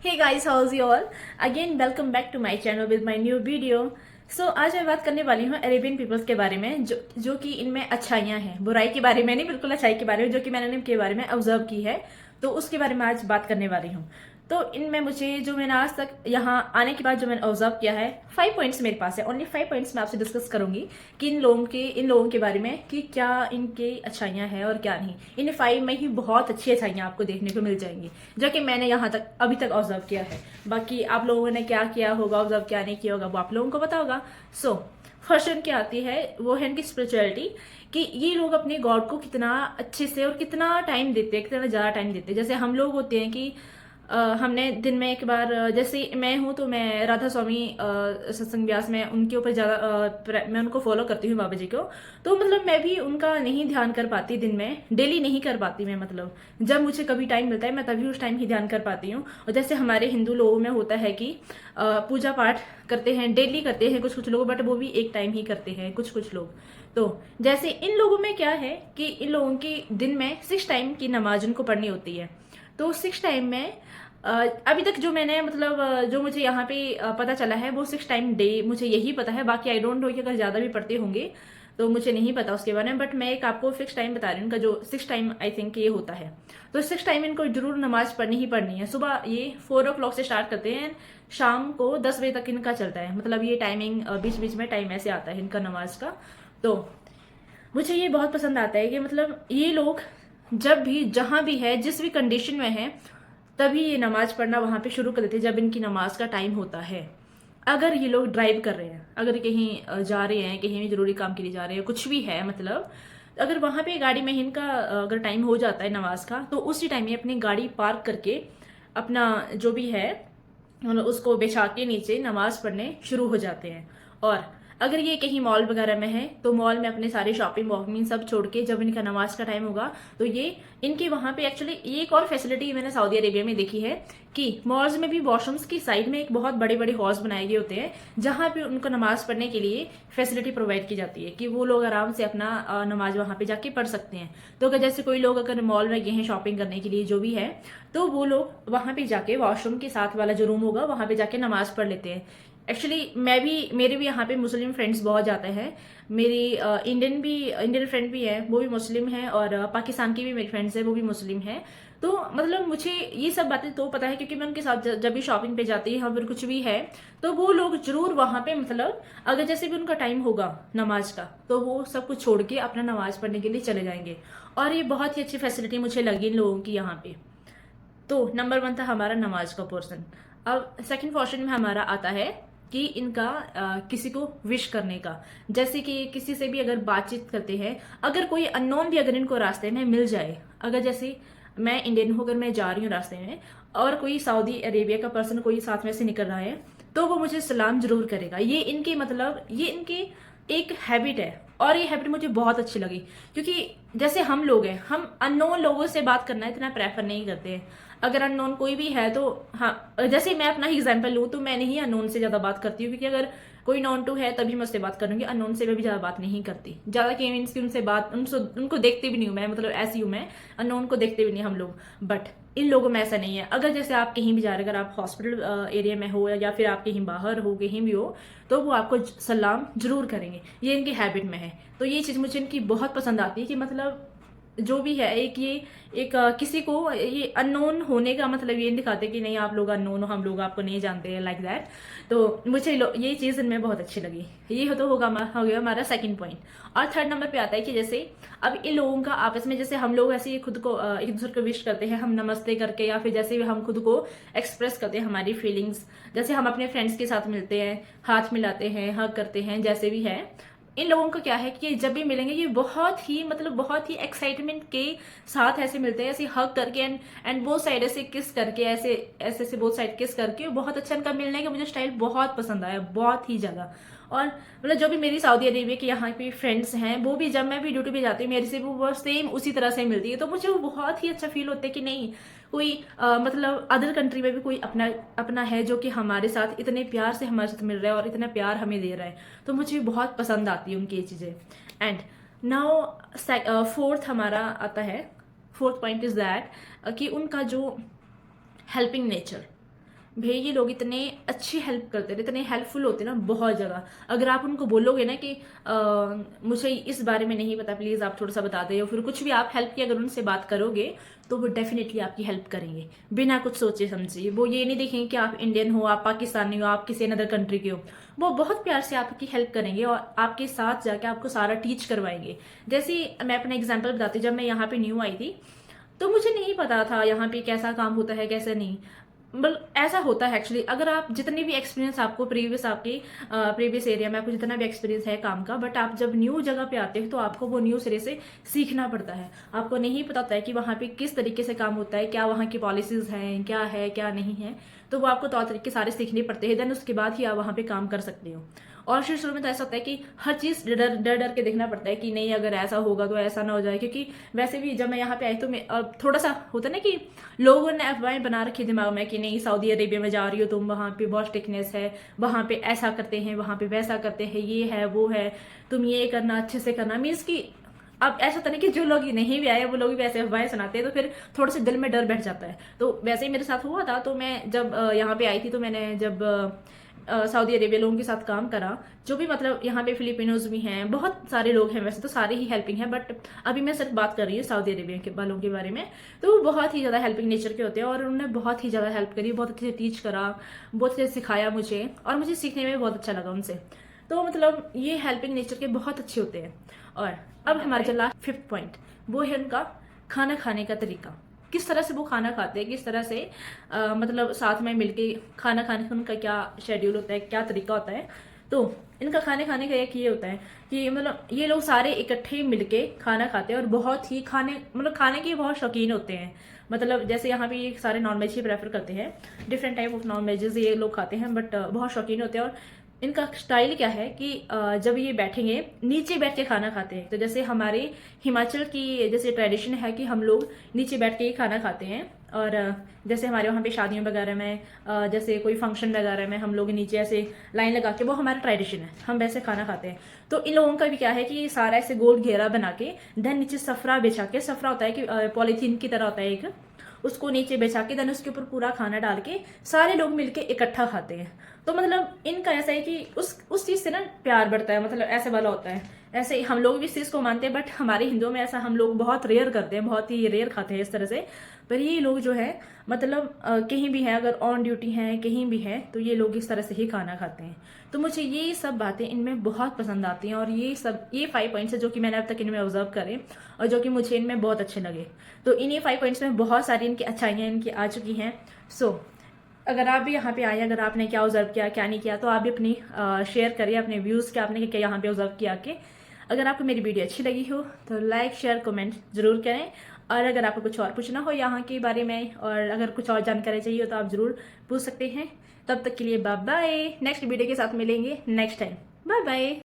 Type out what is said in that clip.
Hey guys, how's you all? Again, welcome back to my channel with my new video. आज मैं बात करने वाली हूँ अरेबियन पीपल्स के बारे में जो कि इनमें अच्छाइयाँ हैं, बुराई के बारे में नहीं, बिल्कुल अच्छाई के बारे में, जो कि मैंने इनके बारे में ऑब्जर्व की है। तो उसके बारे में आज बात करने वाली हूँ। तो इनमें मुझे जो मैंने आज तक यहाँ आने के बाद जो मैंने ऑब्जर्व किया है, 5 पॉइंट्स मेरे पास है। ओनली 5 पॉइंट्स मैं आपसे डिस्कस करूंगी कि इन लोगों के बारे में कि क्या इनके अच्छाइयाँ हैं और क्या नहीं। इन 5 में ही बहुत अच्छी अच्छाइयाँ आपको देखने को मिल जाएंगी, जो कि मैंने यहाँ तक अभी तक ऑब्जर्व किया है। बाकी आप लोगों ने क्या किया होगा, ऑब्जर्व क्या नहीं किया होगा, वो आप लोगों को पता होगा। फर्स्ट इनकी आती है, वो है इनकी स्पिरिचुअलिटी, कि ये लोग अपने गॉड को कितना अच्छे से और कितना टाइम देते हैं, कितना ज्यादा टाइम देते हैं। जैसे हम लोग होते हैं कि हमने दिन में एक बार, जैसे मैं हूँ तो मैं राधा स्वामी सत्संग व्यास में उनके ऊपर ज्यादा मैं उनको फॉलो करती हूँ, बाबा जी को। तो मतलब मैं भी उनका नहीं ध्यान कर पाती, दिन में डेली नहीं कर पाती मैं। मतलब जब मुझे कभी टाइम मिलता है मैं तभी उस टाइम ही ध्यान कर पाती हूँ। और जैसे हमारे हिंदू लोगों में होता है कि पूजा पाठ करते हैं, डेली करते हैं कुछ कुछ लोग, बट वो भी एक टाइम ही करते हैं कुछ कुछ लोग। तो जैसे इन लोगों में क्या है कि इन लोगों की दिन में 6 टाइम की नमाज उनको पढ़नी होती है। तो 6 टाइम में अभी तक जो मैंने मतलब जो मुझे यहाँ पे पता चला है, वो 6 टाइम डे मुझे यही पता है। बाकी आई डोंट नो कि अगर ज्यादा भी पढ़ते होंगे तो मुझे नहीं पता उसके बारे में, बट मैं एक आपको फिक्स टाइम बता रही हूँ उनका, जो 6 टाइम आई थिंक ये होता है। तो 6 टाइम इनको जरूर नमाज पढ़नी ही पढ़नी है। सुबह ये 4 o'clock से स्टार्ट करते हैं, शाम को 10 बजे तक इनका चलता है। मतलब ये टाइमिंग बीच बीच में टाइम ऐसे आता है इनका नमाज का। तो मुझे ये बहुत पसंद आता है कि मतलब ये लोग जब भी जहां भी है, जिस भी कंडीशन में है, तभी ये नमाज पढ़ना वहां पे शुरू कर देते हैं जब इनकी नमाज का टाइम होता है। अगर ये लोग ड्राइव कर रहे हैं, अगर कहीं जा रहे हैं, कहीं भी जरूरी काम के लिए जा रहे हैं, कुछ भी है मतलब, अगर वहां पे गाड़ी में इनका अगर टाइम हो जाता है नमाज का, तो उसी टाइम ये अपनी गाड़ी पार्क करके अपना जो भी है मतलब उसको बिछा के नीचे नमाज पढ़ने शुरू हो जाते हैं। और अगर ये कहीं मॉल वगैरह में है तो मॉल में अपने सारे शॉपिंग वॉकिंग सब छोड़ के जब इनका नमाज का टाइम होगा, तो ये इनके वहां पे एक्चुअली एक और फैसिलिटी मैंने सऊदी अरेबिया में देखी है कि मॉल्स में भी वॉशरूम्स की साइड में एक बहुत बड़े बड़े हॉल्स बनाए गए होते हैं, जहां पे उनको नमाज पढ़ने के लिए फैसिलिटी प्रोवाइड की जाती है कि वो लोग आराम से अपना नमाज वहां पे जाके पढ़ सकते हैं। तो अगर जैसे कोई लोग अगर मॉल में गए हैं शॉपिंग करने के लिए जो भी है, तो वो लोग वहां पे जाके वॉशरूम के साथ वाला जो रूम होगा वहां पे जाके नमाज पढ़ लेते हैं। एक्चुअली मेरे भी यहाँ पे मुस्लिम फ्रेंड्स बहुत जाते हैं। मेरी इंडियन फ्रेंड भी है, वो भी मुस्लिम है, और पाकिस्तान की भी मेरी फ्रेंड्स है, वो भी मुस्लिम है। तो मतलब मुझे ये सब बातें तो पता है क्योंकि मैं उनके साथ जब भी शॉपिंग पे जाती है, फिर कुछ भी है, तो वो लोग जरूर वहां पे मतलब अगर जैसे भी उनका टाइम होगा नमाज का, तो वो सब कुछ छोड़ के अपना नमाज पढ़ने के लिए चले जाएंगे। और ये बहुत ही अच्छी फैसिलिटी मुझे लगी इन लोगों की यहाँ पे। तो नंबर 1 था हमारा नमाज का पोर्शन। अब सेकंड पोर्शन में हमारा आता है कि इनका किसी को विश करने का। जैसे कि किसी से भी अगर बातचीत करते हैं, अगर कोई अननोन भी अगर इनको रास्ते में मिल जाए, अगर जैसे मैं इंडियन हूँ, अगर मैं जा रही हूँ रास्ते में और कोई सऊदी अरेबिया का पर्सन कोई साथ में से निकल रहा है, तो वो मुझे सलाम जरूर करेगा। ये इनके मतलब ये इनकी एक हैबिट है, और ये हैबिट मुझे बहुत अच्छी लगी। क्योंकि जैसे हम लोग हैं, हम अननोन लोगों से बात करना इतना प्रेफर नहीं करते हैं। अगर अननोन कोई भी है तो हाँ, जैसे मैं अपना ही एग्जाम्पल लूँ तो मैं नहीं अननोन से ज्यादा बात करती हूँ, क्योंकि अगर कोई नॉन टू है तभी मैं उससे बात करूंगी, अननोन से मैं भी ज्यादा बात नहीं करती। ज्यादा के मीन्स की उनसे बात उनको देखते भी नहीं हूँ मैं, मतलब ऐसी हूँ मैं, अननोन को देखते भी नहीं हम लोग। बट इन लोगों में ऐसा नहीं है। अगर जैसे आप कहीं भी जा रहे, अगर आप हॉस्पिटल एरिया में हो या फिर आप कहीं बाहर हो, कहीं भी हो, तो वो आपको सलाम जरूर करेंगे। ये इनकी हैबिट में है। तो ये चीज मुझे इनकी बहुत पसंद आती है कि मतलब जो भी है एक किसी को ये अननोन होने का मतलब ये नहीं दिखाते कि नहीं आप लोग अननोन हो, हम लोग आपको नहीं जानते हैं, लाइक दैट। तो मुझे ये चीज इनमें बहुत अच्छी लगी। ये तो हो गया हमारा सेकंड पॉइंट। और थर्ड नंबर पे आता है कि जैसे अब इन लोगों का आपस में, जैसे हम लोग ऐसे ही खुद को एक दूसरे को विश करते हैं, हम नमस्ते करके, या फिर जैसे भी हम खुद को एक्सप्रेस करते हैं हमारी फीलिंग्स, जैसे हम अपने फ्रेंड्स के साथ मिलते हैं, हाथ मिलाते हैं, हग करते हैं, जैसे भी है। इन लोगों का क्या है कि जब भी मिलेंगे ये बहुत ही मतलब बहुत ही एक्साइटमेंट के साथ ऐसे मिलते हैं, ऐसे हग करके एंड बोथ साइड ऐसे किस करके, ऐसे ऐसे से बोथ साइड किस करके। बहुत अच्छा इनका मिलने का मुझे स्टाइल बहुत पसंद आया, बहुत ही ज्यादा। और मतलब जो भी मेरी सऊदी अरेबिया के यहाँ पे फ्रेंड्स हैं, वो भी जब मैं भी ड्यूटी पे जाती हूँ मेरे से वो सेम उसी तरह से मिलती है, तो मुझे वो बहुत ही अच्छा फील होता है कि नहीं कोई मतलब अदर कंट्री में भी कोई अपना अपना है जो कि हमारे साथ इतने प्यार से हमारे साथ मिल रहा है और इतना प्यार हमें दे रहा है। तो मुझे बहुत पसंद आती है उनकी ये चीजें। एंड नाउ फोर्थ हमारा आता है, फोर्थ पॉइंट इज दैट कि उनका जो हेल्पिंग नेचर, भाई ये लोग इतने अच्छी हेल्प करते हैं, इतने हेल्पफुल होते हैं ना बहुत जगह। अगर आप उनको बोलोगे ना कि मुझे इस बारे में नहीं पता, प्लीज़ आप थोड़ा सा बता दो, या फिर कुछ भी आप हेल्प की अगर उनसे बात करोगे तो वो डेफिनेटली आपकी हेल्प करेंगे बिना कुछ सोचे समझे। वो ये नहीं देखेंगे कि आप इंडियन हो, आप पाकिस्तानी हो, आप किसी अनदर कंट्री के हो। वो बहुत प्यार से आपकी हेल्प करेंगे और आपके साथ जाके आपको सारा टीच करवाएंगे। जैसे मैं अपना एग्जाम्पल बताती हूँ, जब मैं यहाँ पे न्यू आई थी तो मुझे नहीं पता था यहाँ पे कैसा काम होता है कैसे नहीं। मतलब ऐसा होता है एक्चुअली, अगर आप जितनी भी एक्सपीरियंस आपको प्रीवियस आपकी प्रीवियस एरिया में आपको जितना भी एक्सपीरियंस है काम का, बट आप जब न्यू जगह पे आते हैं तो आपको वो न्यू सिरे से सीखना पड़ता है। आपको नहीं पता होता है कि वहाँ पे किस तरीके से काम होता है, क्या वहाँ की पॉलिसीज हैं, क्या है क्या नहीं है। तो वो आपको तौर तरीके सारे सीखने पड़ते हैं, देन उसके बाद ही आप वहाँ पे काम कर सकते हो। और शुरू में तो ऐसा होता है कि हर चीज़ डर डर डर के देखना पड़ता है कि नहीं अगर ऐसा होगा तो ऐसा ना हो जाए। क्योंकि वैसे भी जब मैं यहाँ पे आई तो मैं थोड़ा सा होता है ना कि लोगों ने अफवाहें बना रखी दिमाग में कि नहीं सऊदी अरेबिया में जा रही हो तुम, वहाँ पे बहुत स्ट्रिक्टनेस है, वहाँ पे ऐसा करते हैं, वहाँ पे वैसा करते हैं, ये है वो है, तुम ये करना अच्छे से करना। मीन्स कि अब ऐसा होता नहीं कि जो लोग नहीं भी आए वो लोग भी वैसे अफवाहें सुनाते हैं, तो फिर थोड़ा सा दिल में डर बैठ जाता है। तो वैसे ही मेरे साथ हुआ था। तो मैं जब यहाँ पे आई थी तो मैंने जब सऊदी अरेबिया लोगों के साथ काम करा, जो भी मतलब यहाँ पे फिलिपिनोज भी हैं, बहुत सारे लोग हैं, वैसे तो सारे ही हेल्पिंग हैं, बट अभी मैं सिर्फ बात कर रही हूँ सऊदी अरेबिया के वालों के बारे में। तो वो बहुत ही ज़्यादा हेल्पिंग नेचर के होते हैं और उन्होंने बहुत ही ज़्यादा हेल्प करी, बहुत अच्छे से टीच करा, बहुत अच्छे से सिखाया मुझे, और मुझे सीखने में बहुत अच्छा लगा उनसे। तो मतलब ये हेल्पिंग नेचर के बहुत अच्छे होते हैं। और अब हमारा चला 5th पॉइंट, वो है उनका खाना खाने का तरीका। किस तरह से वो खाना खाते हैं, किस तरह से मतलब साथ में मिलके खाना खाने का उनका क्या शेड्यूल होता है, क्या तरीका होता है। तो इनका खाने खाने का एक ये होता है कि मतलब ये लोग सारे इकट्ठे मिलके खाना खाते हैं और बहुत ही खाने के बहुत शौकीन होते हैं। मतलब जैसे यहाँ पे ये सारे नॉन वेज ही प्रेफर करते हैं, different type of non wages ये लोग खाते हैं, बट बहुत शौकीन होते हैं। और इनका स्टाइल क्या है कि जब ये बैठेंगे नीचे बैठ के खाना खाते हैं। तो जैसे हमारे हिमाचल की जैसे ट्रेडिशन है कि हम लोग नीचे बैठ के ही खाना खाते हैं। और जैसे हमारे वहाँ पे शादियों वगैरह में जैसे कोई फंक्शन वगैरह में हम लोग नीचे ऐसे लाइन लगा के, वो हमारा ट्रेडिशन है, हम वैसे खाना खाते हैं। तो इन लोगों का भी क्या है कि सारा ऐसे गोल घेरा बना के देन नीचे सफरा बिछा के, सफरा होता है कि पॉलीथीन की तरह होता है एक, उसको नीचे बिछा के देन उसके ऊपर पूरा खाना डाल के सारे लोग मिलके इकट्ठा खाते हैं। तो मतलब इनका ऐसा है कि उस चीज से ना प्यार बढ़ता है, मतलब ऐसे वाला होता है। ऐसे हम लोग भी इस चीज को मानते हैं, बट हमारे हिंदुओं में ऐसा हम लोग बहुत रेयर करते हैं, बहुत ही रेयर खाते हैं इस तरह से। पर ये लोग जो है मतलब कहीं भी है, अगर ऑन ड्यूटी है कहीं भी है, तो ये लोग इस तरह से ही खाना खाते हैं। तो मुझे ये सब बातें इनमें बहुत पसंद आती हैं, और ये 5 पॉइंट्स है जो कि मैंने अब तक इनमें ऑब्जर्व करे और जो कि मुझे इनमें बहुत अच्छे लगे। तो इन्हीं 5 पॉइंट्स में बहुत सारी इनकी अच्छाइयाँ इनकी आ चुकी हैं। सो अगर आप भी यहाँ पे आए, अगर आपने क्या ऑब्जर्व किया क्या नहीं किया, तो आप भी अपनी शेयर करिए अपने व्यूज़ के, आपने क्या यहाँ पे ऑब्जर्व किया के। अगर आपको मेरी वीडियो अच्छी लगी हो तो लाइक शेयर कमेंट जरूर करें। और अगर आपको कुछ और पूछना हो यहाँ के बारे में, और अगर कुछ और जानकारी चाहिए हो तो आप ज़रूर पूछ सकते हैं। तब तक के लिए बाय बाय, नेक्स्ट वीडियो के साथ मिलेंगे नेक्स्ट टाइम। Bye bye.